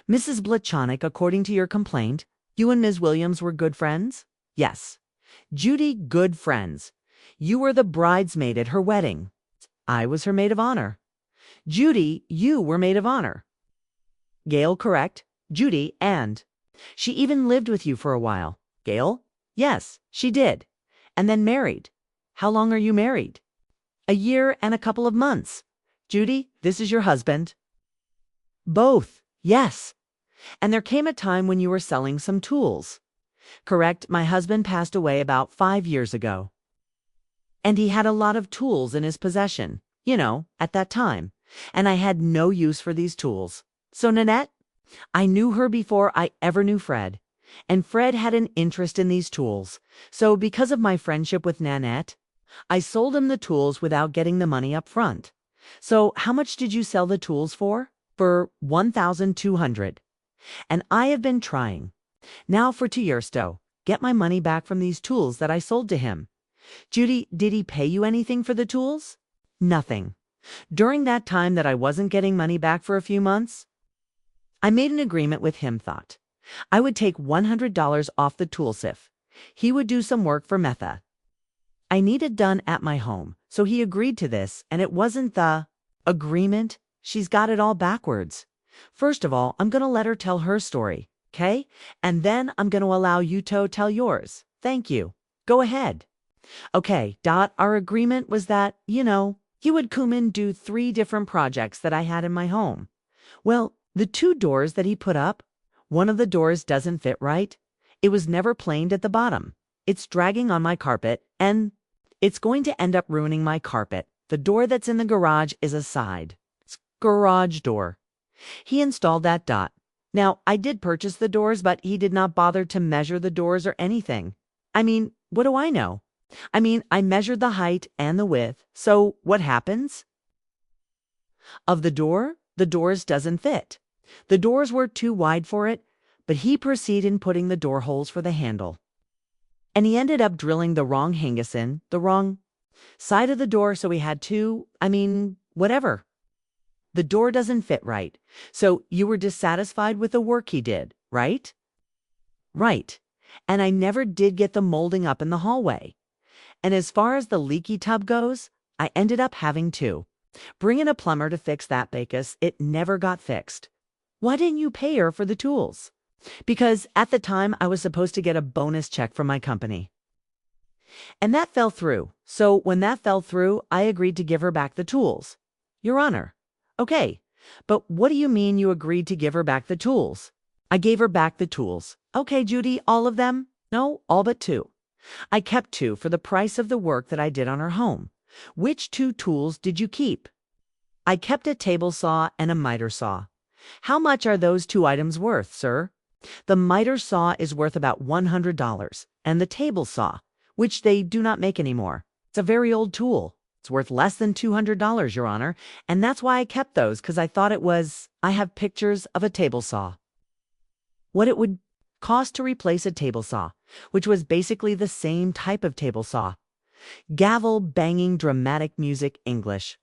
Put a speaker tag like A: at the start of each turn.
A: Mrs. Blachonic, according to your complaint, you and Ms. Williams were good friends? Yes. Judy, good friends. You were the bridesmaid at her wedding. I was her maid of honor. Judy, you were maid of honor. Gail, correct. Judy, and she even lived with you for a while. Gail? Yes, she did. And then married. How long are you married? A year and a couple of months. Judy, this is your husband. Both, yes. And there came a time when you were selling some tools. Correct, my husband passed away about 5 years ago. And he had a lot of tools in his possession, at that time. And I had no use for these tools. So Nanette, I knew her before I ever knew Fred. And Fred had an interest in these tools. So because of my friendship with Nanette, I sold him the tools without getting the money up front. So how much did you sell the tools for? For $1,200. And I have been trying. Now for Tiersto, get my money back from these tools that I sold to him. Judy, did he pay you anything for the tools? Nothing. During that time that I wasn't getting money back for a few months, I made an agreement with him. Thought I would take $100 off the tool if he would do some work for Metha. I needed done at my home, so he agreed to this, and it wasn't the agreement. She's got it all backwards. First of all, I'm going to let her tell her story, okay? And then I'm going to allow you to tell yours. Thank you. Go ahead. Okay, our agreement was that, he would come and do 3 different projects that I had in my home. Well, the 2 doors that he put up, one of the doors doesn't fit right. It was never planed at the bottom. It's dragging on my carpet, and it's going to end up ruining my carpet. The door that's in the garage is a side garage door. He installed that. Now, I did purchase the doors, but he did not bother to measure the doors or anything. I mean, what do I know? I measured the height and the width, so what happens? Of the doors doesn't fit. The doors were too wide for it, but he proceeded in putting the door holes for the handle. And he ended up drilling the wrong hingus in, the wrong side of the door, so he had to, whatever. The door doesn't fit right. So you were dissatisfied with the work he did, right? Right. And I never did get the molding up in the hallway. And as far as the leaky tub goes, I ended up having to bring in a plumber to fix that because it never got fixed. Why didn't you pay her for the tools? Because at the time I was supposed to get a bonus check from my company. And that fell through. So when that fell through, I agreed to give her back the tools. Your Honor. Okay, but what do you mean you agreed to give her back the tools? I gave her back the tools. Okay, Judy, all of them? No, all but 2. I kept 2 for the price of the work that I did on her home. Which 2 tools did you keep? I kept a table saw and a miter saw. How much are those 2 items worth, sir? The miter saw is worth about $100, and the table saw, which they do not make anymore. It's a very old tool. It's worth less than $200, Your Honor, and that's why I kept those, because I thought I have pictures of a table saw. What it would cost to replace a table saw, which was basically the same type of table saw. Gavel banging dramatic music English.